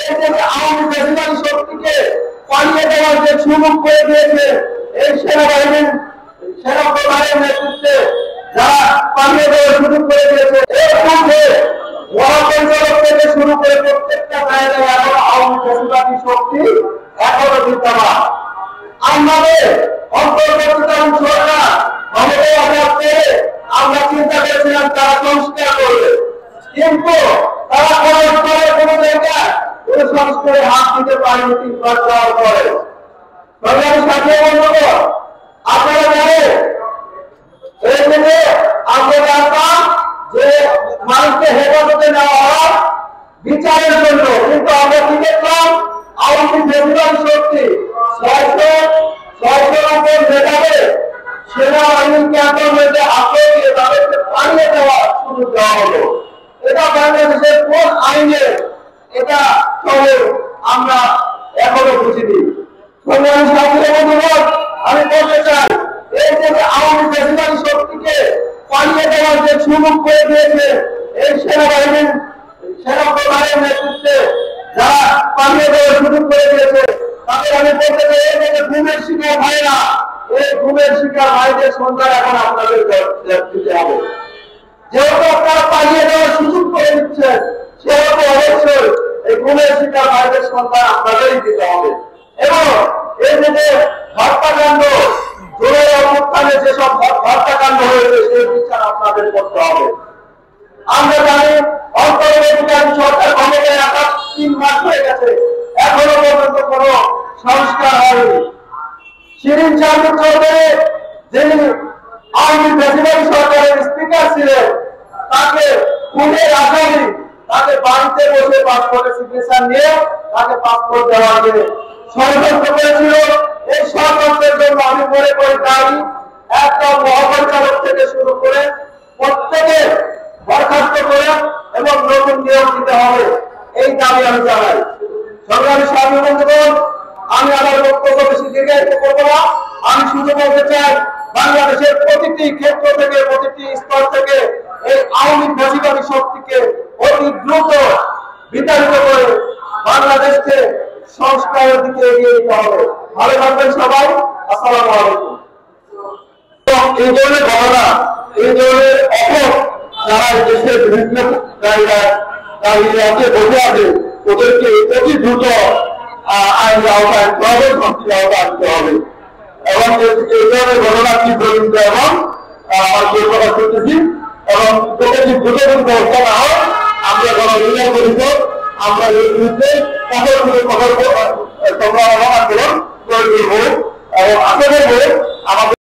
এই যে আওয়ামী ফ্যাসিবাদী শক্তিকে পালিয়ে দেওয়ার যে সুযোগ করে দিয়েছে এই সেনাবাহিনীর সেনা প্রধানের নেতৃত্বে যারা পালিয়ে দেওয়ার সুযোগ করে দিয়েছে এর মধ্যে মহাপরিচালক থেকে শুরু করে প্রত্যেকটা জায়গায় এখন আওয়ামী ফ্যাসিবাদী শক্তি এখনো বিদ্যমান। আমাদের অন্তর্বর্তীকালীন সরকার ক্ষমতায় আসার পরে আমরা চিন্তা করেছিলাম তারা সংস্কার করবে, কিন্তু তারা করার পরে কোনো জায়গায় ওই সংস্কারে হাত দিতে পারেনি 3 বার যাওয়ার পরে। তবে আমি সাথে বলবো আপনারা জানেন এই যে আমরা জানতাম যে মানুষকে হেফাজতে নেওয়া হয় বিচারের জন্য, কিন্তু আমরা কি দেখলাম আওয়ামী ফ্যাসিবাদী শক্তি 600 উপর মেধাবে সেনাবাহিনী ক্যান্টনমেন্টে আশ্রয় দিয়ে তাদেরকে পালিয়ে দেওয়ার সুযোগ দেওয়া হলো। এটা বাংলাদেশের কোন আইনে এটা চলে আমরা এখনো বুঝিনি। আমি বলতে চাই এই যে আওয়ামী ফ্যাসিবাদী শক্তিকে পালিয়ে দেওয়ার যে সুযোগ করে দিয়েছে এই সেনাবাহিনীর সেনা প্রধানের নেতৃত্বে যারা পালিয়ে দেওয়ার সুযোগ করে দিয়েছে তাদের আমি বলতে চাই এই যে ঘুমের শিকার ভাইরা, এই ঘুমের শিকার ভাইদের সন্ধান এখন আপনাদের দিতে হবে। যেহেতু আপনারা পালিয়ে দেওয়ার সুযোগ করে দিচ্ছেন সেহেতু অবশ্যই এই ঘুমের শিকার ভাইদের সন্ধান আপনাদেরই দিতে হবে। এবং এই যে হত্যাকাণ্ড জোরের অবস্থানে যেসব হত্যাকাণ্ড হয়েছে সেই বিচার আপনাদের করতে হবে। আমরা জানি অন্তর্বর্তীকালীন সরকার ক্ষমতায় আসার 3 মাস হয়ে গেছে, এখনো পর্যন্ত কোন সংস্কার হয়নি। শিরিন শারমিন চৌধুরী যিনি আওয়ামী ফ্যাসিবাদী সরকারের স্পিকার ছিলেন তাকে খুনের আসামি তাকে বাড়িতে বসে পাসপোর্টের সিগনেচার নিয়ে তাকে পাসপোর্ট দেওয়ার জন্য ষড়যন্ত্র করেছিল। এই ষড়যন্ত্রের জন্য আমি মনে করি দায়ী একদম মহাপরিচালক থেকে শুরু করে প্রত্যেকে বরখাস্ত করে এবং নতুন নিয়োগ দিতে হবে, এই দাবি আমি জানাই। সংগ্রামী সাথী বন্ধুগণ, আমি আমার বক্তব্য বেশি দীর্ঘায়িত করবো না। আমি শুধু বলতে চাই বাংলাদেশের প্রতিটি ক্ষেত্র থেকে প্রতিটি স্তর থেকে এই আওয়ামী ফ্যাসিবাদী শক্তিকে অতি দ্রুত বিতাড়িত করে বাংলাদেশকে সংস্কারের দিকে এগিয়ে দিতে হবে। ভালো থাকবেন সবাই। আসসালামু আলাইকুম। এই ধরনের ঘটনা, এই ধরনের অপর যারা দেশের বিভিন্ন জায়গায় দাঁড়িয়ে আছে বসে আছে ওদেরকে অতি দ্রুত আইনের আওতায় প্রবেশ শাস্তির আওতায় আনতে হবে এবং এই ধরনের ঘটনা তীব্রচিন্ত এবং আমার প্রকাশ করতেছি এবং যদি দ্রুত ব্যবস্থা না হয় আমরা গণবিচার পরিষদ আমরা এর বিরুদ্ধে কঠোর সংগ্রাম আন্দোলন করে তুলব এবং আশা করব আমাদের